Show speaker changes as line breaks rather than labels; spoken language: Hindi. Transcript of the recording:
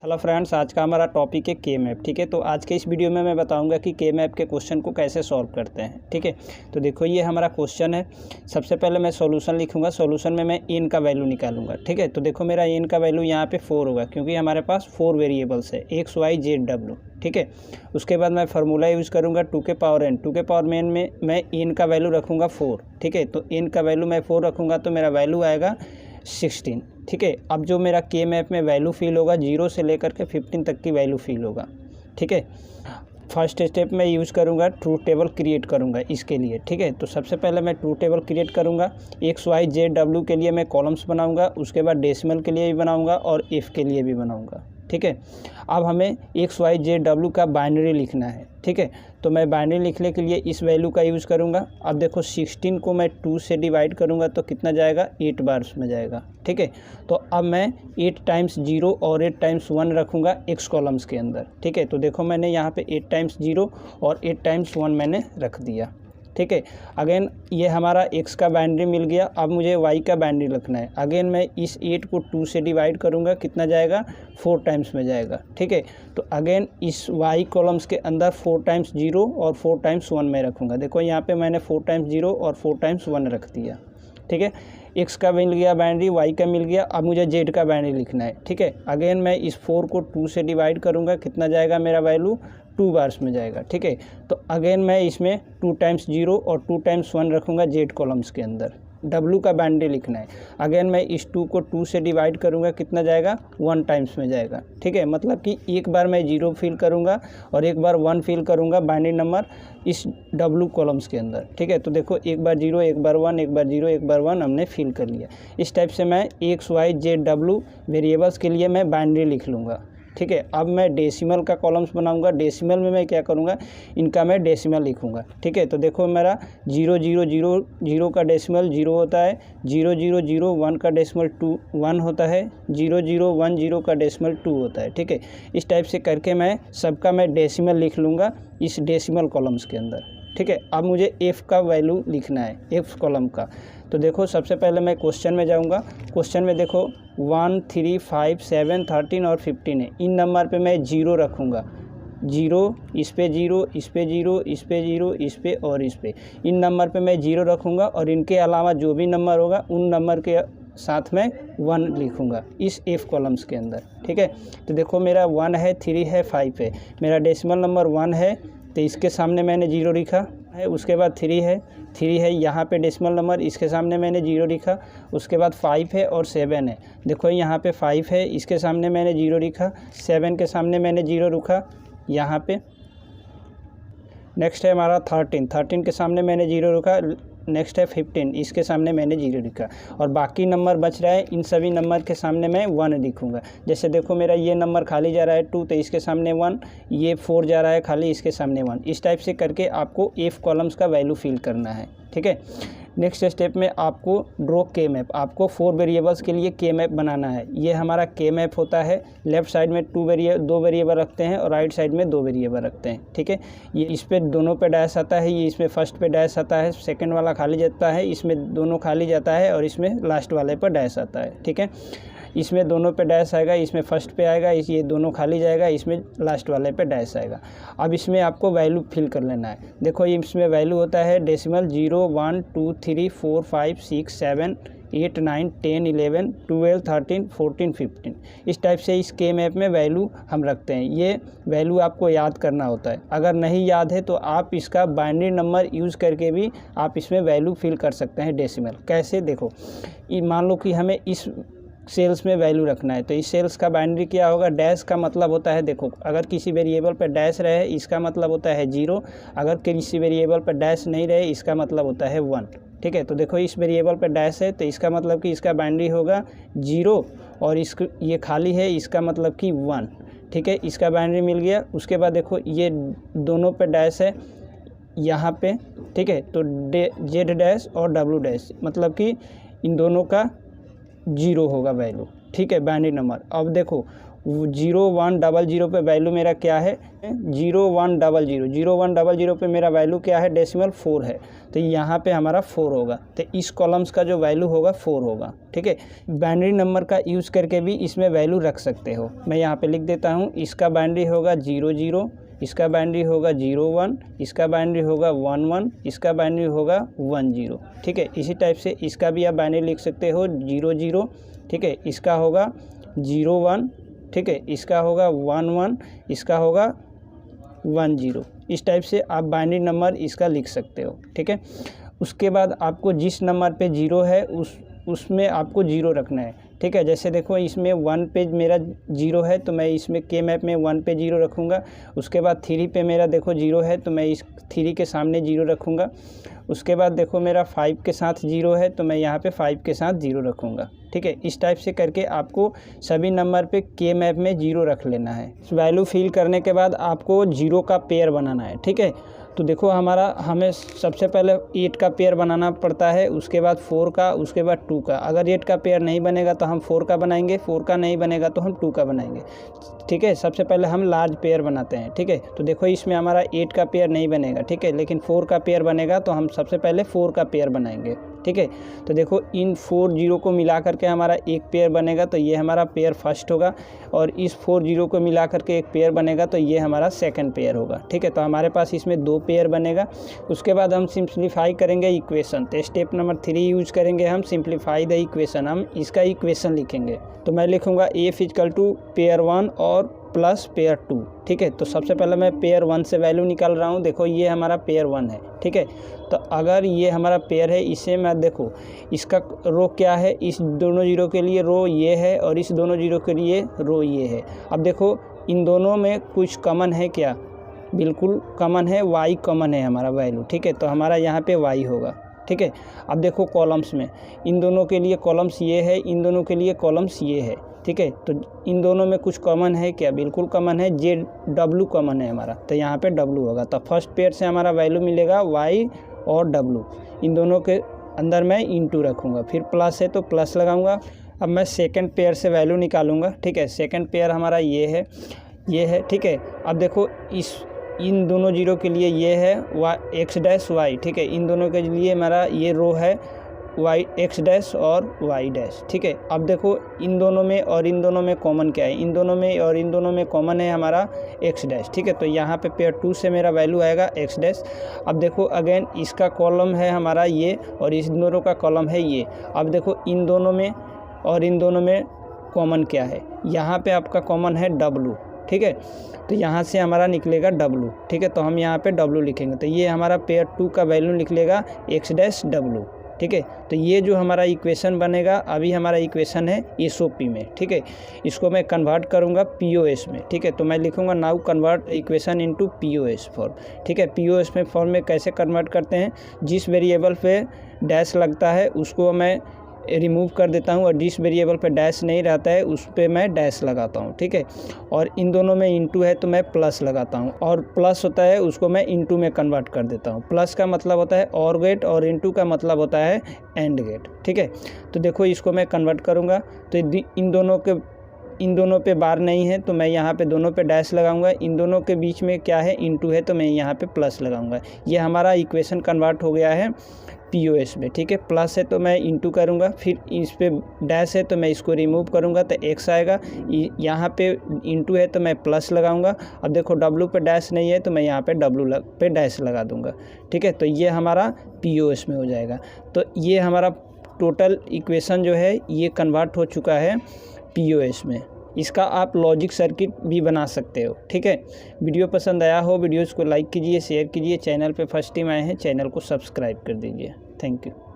हेलो फ्रेंड्स, आज का हमारा टॉपिक है के मैप। ठीक है, तो आज के इस वीडियो में मैं बताऊंगा कि के मैप के क्वेश्चन को कैसे सॉल्व करते हैं। ठीक है, तो देखो ये हमारा क्वेश्चन है। सबसे पहले मैं सॉल्यूशन लिखूंगा। सॉल्यूशन में मैं एन का वैल्यू निकालूंगा। ठीक है, तो देखो मेरा एन का वैल्यू यहाँ पे 4 होगा, क्योंकि हमारे पास 4 वेरिएबल्स है, एक्स वाई जेड डब्ल्यू। ठीक है, उसके बाद मैं फार्मूला यूज़ करूँगा 2 के पावर एन। 2 के पावर एन में मैं एन का वैल्यू रखूँगा 4। ठीक है, तो एन का वैल्यू मैं 4 रखूँगा तो मेरा वैल्यू आएगा 16। ठीक है, अब जो मेरा के मैप में वैल्यू फिल होगा 0 से लेकर के 15 तक की वैल्यू फिल होगा। ठीक है, फर्स्ट स्टेप में यूज़ करूँगा ट्रूथ टेबल क्रिएट करूँगा इसके लिए। ठीक है, तो सबसे पहले मैं ट्रूथ टेबल क्रिएट करूँगा। एक्स वाई जेड डब्ल्यू के लिए मैं कॉलम्स बनाऊँगा, उसके बाद डेसिमल के लिए भी बनाऊँगा और एफ के लिए भी बनाऊँगा। ठीक है, अब हमें एक्स वाई जेड डब्ल्यू का बाइनरी लिखना है। ठीक है, तो मैं बाइनरी लिखने के लिए इस वैल्यू का यूज़ करूँगा। अब देखो 16 को मैं 2 से डिवाइड करूँगा तो कितना जाएगा, 8 बार्स में जाएगा। ठीक है, तो अब मैं 8 टाइम्स 0 और 8 टाइम्स 1 रखूँगा एक्स कॉलम्स के अंदर। ठीक है, तो देखो मैंने यहाँ पे 8 टाइम्स 0 और 8 टाइम्स 1 मैंने रख दिया। ठीक है, अगेन ये हमारा x का बाइनरी मिल गया। अब मुझे y का बाइनरी लिखना है। अगेन मैं इस 8 को 2 से डिवाइड करूँगा, कितना जाएगा, 4 टाइम्स में जाएगा। ठीक है, तो अगेन इस y कॉलम्स के अंदर 4 टाइम्स 0 और 4 टाइम्स 1 में रखूँगा। देखो यहाँ पे मैंने 4 टाइम्स 0 और 4 टाइम्स 1 रख दिया। ठीक है, x का मिल गया बाइनरी, y का मिल गया। अब मुझे z का बाइनरी लिखना है। ठीक है, अगेन मैं इस 4 को 2 से डिवाइड करूँगा, कितना जाएगा, मेरा वैल्यू 2 बार्स में जाएगा। ठीक है, तो अगेन मैं इसमें 2 टाइम्स 0 और 2 टाइम्स 1 रखूँगा जेड कॉलम्स के अंदर। डब्ल्यू का बाइनरी लिखना है। अगेन मैं इस 2 को 2 से डिवाइड करूँगा, कितना जाएगा, 1 टाइम्स में जाएगा। ठीक है, मतलब कि एक बार मैं 0 फिल करूँगा और एक बार 1 फिल करूँगा बाइनरी नंबर इस डब्ल्यू कॉलम्स के अंदर। ठीक है, तो देखो एक बार 0 एक बार 1 एक बार 0 एक बार 1 हमने फिल कर लिया। इस टाइप से मैं X Y Z W variables के लिए मैं बाइनरी लिख लूँगा। ठीक है, अब मैं डेसिमल का कॉलम्स बनाऊंगा। डेसिमल में मैं क्या करूंगा, इनका मैं डेसिमल लिखूंगा। ठीक है, तो देखो मेरा 0 का डेसिमल 0 होता है, 0001 का डेसिमल 1 होता है, 0010 का डेसिमल 2 होता है। ठीक है, इस टाइप से करके मैं सबका मैं डेसिमल लिख लूँगा इस डेसिमल कॉलम्स के अंदर। ठीक है, अब मुझे एफ़ का वैल्यू लिखना है, एफ़ कॉलम का। तो देखो सबसे पहले मैं क्वेश्चन में जाऊंगा। क्वेश्चन में देखो 1 3 5 7 13 और 15 है। इन नंबर पे मैं 0 रखूँगा, 0 इस पे 0 इस पे 0 इस पे 0 इस पे और इस पे। इन नंबर पे मैं 0 रखूँगा और इनके अलावा जो भी नंबर होगा उन नंबर के साथ में 1 लिखूँगा इस एफ कॉलम्स के अंदर। ठीक है, तो देखो मेरा 1 है, 3 है, 5 है। मेरा डेसिमल नंबर 1 है तो इसके सामने मैंने 0 लिखा है। उसके बाद 3 है, यहाँ पे डेसिमल नंबर, इसके सामने मैंने 0 लिखा। उसके बाद 5 है और 7 है। देखो यहाँ पे 5 है, इसके सामने मैंने 0 लिखा। 7 के सामने मैंने 0 रुका यहाँ पे। नेक्स्ट है हमारा 13 के सामने मैंने 0 रुका। नेक्स्ट है 15, इसके सामने मैंने 0 लिखा। और बाकी नंबर बच रहा है, इन सभी नंबर के सामने मैं 1 लिखूँगा। जैसे देखो मेरा ये नंबर खाली जा रहा है 2, तो इसके सामने 1, ये 4 जा रहा है खाली, इसके सामने 1। इस टाइप से करके आपको एफ कॉलम्स का वैल्यू फिल करना है। ठीक है, नेक्स्ट स्टेप में आपको ड्रॉ के मैप, आपको 4 वेरिएबल्स के लिए के मैप बनाना है। ये हमारा के मैप होता है। लेफ्ट साइड में 2 वेरिएबल रखते हैं और राइट साइड में 2 वेरिएबल रखते हैं। ठीक है, ये इस पे दोनों पे डैश आता है, ये इसमें फर्स्ट पे डैश आता है, सेकंड वाला खाली जाता है, इसमें दोनों खाली जाता है और इसमें लास्ट वाले पर डैश आता है। ठीक है, इसमें दोनों पे डैश आएगा, इसमें फर्स्ट पे आएगा, ये दोनों खाली जाएगा, इसमें लास्ट वाले पे डैश आएगा। अब इसमें आपको वैल्यू फिल कर लेना है। देखो इसमें वैल्यू होता है डेसिमल 0 1 2 3 4 5 6 7 8 9 10 11 12 13 14 15। इस टाइप से इस के मैप में वैल्यू हम रखते हैं। ये वैल्यू आपको याद करना होता है। अगर नहीं याद है तो आप इसका बाइनरी नंबर यूज़ करके भी आप इसमें वैल्यू फिल कर सकते हैं डेसिमल। कैसे, देखो मान लो कि हमें इस सेल्स में वैल्यू रखना है, तो इस सेल्स का बाइनरी क्या होगा, डैश का मतलब होता है, देखो अगर किसी वेरिएबल पर डैश रहे इसका मतलब होता है 0, अगर किसी वेरिएबल पर डैश नहीं रहे इसका मतलब होता है 1। ठीक है, तो देखो इस वेरिएबल पर डैश है तो इसका मतलब कि इसका बाइनरी होगा 0 और ये खाली है, इसका मतलब कि 1। ठीक है, इसका बाइनरी मिल गया। उसके बाद देखो ये दोनों पे डैश है यहाँ पे। ठीक है, तो जेड डैश और डब्ल्यू डैश, मतलब कि इन दोनों का 0 होगा वैल्यू। ठीक है, बाइनरी नंबर। अब देखो 0100 पे वैल्यू मेरा क्या है 0100 पे मेरा वैल्यू क्या है डेसिमल 4 है, तो यहाँ पे हमारा 4 होगा, तो इस कॉलम्स का जो वैल्यू होगा 4 होगा। ठीक है, बाइनरी नंबर का यूज़ करके भी इसमें वैल्यू रख सकते हो। मैं यहाँ पे लिख देता हूँ, इसका बाइनरी होगा 00, इसका बाइनरी होगा 01, इसका बाइनरी होगा 11, इसका बाइनरी होगा 10। ठीक है, इसी टाइप से इसका भी आप बाइनरी लिख सकते हो 00, ठीक है, इसका होगा 01, ठीक है, इसका होगा 11, इसका होगा 10। इस टाइप से आप बाइनरी नंबर इसका लिख सकते हो। ठीक है, उसके बाद आपको जिस नंबर पे 0 है उसमें आपको 0 रखना है। ठीक है, जैसे देखो इसमें 1 पे मेरा 0 है, तो मैं इसमें के मैप में 1 पे 0 रखूँगा। उसके बाद 3 पे मेरा देखो 0 है, तो मैं इस 3 के सामने 0 रखूँगा। उसके बाद देखो मेरा 5 के साथ 0 है, तो मैं यहाँ पे 5 के साथ 0 रखूँगा। ठीक है, इस टाइप से करके आपको सभी नंबर पे के मैप में 0 रख लेना है। वैल्यू फिल करने के बाद आपको 0 का पेयर बनाना है। ठीक है, तो देखो हमें सबसे पहले 8 का पेयर बनाना पड़ता है, उसके बाद 4 का, उसके बाद 2 का। अगर 8 का पेयर नहीं बनेगा तो हम 4 का बनाएंगे, 4 का नहीं बनेगा तो हम 2 का बनाएंगे। ठीक है, सबसे पहले हम लार्ज पेयर बनाते हैं। ठीक है, तो देखो इसमें हमारा 8 का पेयर नहीं बनेगा। ठीक है, लेकिन 4 का पेयर बनेगा, तो हम सबसे पहले 4 का पेयर बनाएंगे। ठीक है, तो देखो इन 4 0 को मिला करके हमारा एक पेयर बनेगा, तो ये हमारा पेयर फर्स्ट होगा, और इस 4 0 को मिला करके एक पेयर बनेगा, तो ये हमारा सेकंड पेयर होगा। ठीक है, तो हमारे पास इसमें 2 पेयर बनेगा। उसके बाद हम सिंप्लीफाई करेंगे इक्वेशन, तो स्टेप नंबर 3 यूज करेंगे हम, सिंप्लीफाई द इक्वेशन। हम इसका इक्वेशन लिखेंगे, तो मैं लिखूँगा f = पेयर 1 और प्लस पेयर 2। ठीक है, तो सबसे पहले मैं पेयर 1 से वैल्यू निकाल रहा हूँ। देखो ये हमारा पेयर 1 है। ठीक है, तो अगर ये हमारा पेयर है, इसे मैं देखो इसका रो क्या है, इस दोनों 0 के लिए रो ये है, और इस दोनों 0 के लिए रो ये है। अब देखो इन दोनों में कुछ कॉमन है क्या, बिल्कुल कॉमन है, y कॉमन है हमारा वैल्यू। ठीक है, तो हमारा यहाँ पे y होगा। ठीक है, अब देखो कॉलम्स में इन दोनों के लिए कॉलम्स ये है, इन दोनों के लिए कॉलम्स ये है। ठीक है, तो इन दोनों में कुछ कॉमन है क्या, बिल्कुल कॉमन है, w कॉमन है हमारा, तो यहाँ पे w होगा। तो फर्स्ट पेयर से हमारा वैल्यू मिलेगा y और w, इन दोनों के अंदर मैं इंटू रखूँगा, फिर प्लस है तो प्लस लगाऊंगा। अब मैं सेकंड पेयर से वैल्यू निकालूंगा। ठीक है, सेकंड पेयर हमारा ये है। ठीक है, अब देखो इन दोनों 0 के लिए ये है x डैश y। ठीक है, इन दोनों के लिए हमारा ये रो है x डैश और y डैश। ठीक है, अब देखो इन दोनों में और इन दोनों में कॉमन क्या है, इन दोनों में और इन दोनों में कॉमन है हमारा x डैश। ठीक है, तो यहाँ पे पेयर 2 से मेरा वैल्यू आएगा x डैश। अब देखो अगेन इसका कॉलम है हमारा ये, और इस दोनों का कॉलम है ये। अब देखो इन दोनों में और इन दोनों में कॉमन क्या है, यहाँ पे आपका कॉमन है w। ठीक है, तो यहाँ से हमारा निकलेगा w। ठीक है, तो हम यहाँ पे w लिखेंगे, तो ये हमारा पेयर 2 का वैल्यू निकलेगा x डैश w। ठीक है, तो ये जो हमारा इक्वेशन बनेगा, अभी हमारा इक्वेशन है SOP में। ठीक है, इसको मैं कन्वर्ट करूँगा POS में। ठीक है, तो मैं लिखूँगा now convert equation into POS form. ठीक है, POS में फॉर्म में कैसे कन्वर्ट करते हैं, जिस वेरिएबल पे डैश लगता है उसको मैं रिमूव कर देता हूँ, और जिस वेरिएबल पे डैश नहीं रहता है उस पे मैं डैश लगाता हूँ। ठीक है, और इन दोनों में इंटू है तो मैं प्लस लगाता हूँ, और प्लस होता है उसको मैं इंटू में कन्वर्ट कर देता हूँ। प्लस का मतलब होता है और गेट, और इंटू का मतलब होता है एंड गेट। ठीक है, तो देखो इसको मैं कन्वर्ट करूँगा, तो इन दोनों पे बार नहीं है, तो मैं यहाँ पे दोनों पे डैश लगाऊंगा। इन दोनों के बीच में क्या है, इंटू है, तो मैं यहाँ पे प्लस लगाऊंगा। ये हमारा इक्वेशन कन्वर्ट हो गया है POS में। ठीक है, प्लस है तो मैं इंटू करूँगा, फिर इस पे डैश है तो मैं इसको रिमूव करूँगा तो x आएगा। यहाँ पे इंटू है तो मैं प्लस लगाऊंगा। अब देखो w पे डैश नहीं है तो मैं यहाँ पे w पे डैश लगा दूँगा। ठीक है, तो ये हमारा POS में हो जाएगा। तो ये हमारा टोटल इक्वेशन जो है ये कन्वर्ट हो चुका है POS में। इसका आप लॉजिक सर्किट भी बना सकते हो। ठीक है, वीडियो पसंद आया हो वीडियोज़ को लाइक कीजिए, शेयर कीजिए। चैनल पे फर्स्ट टाइम आए हैं चैनल को सब्सक्राइब कर दीजिए। Thank you.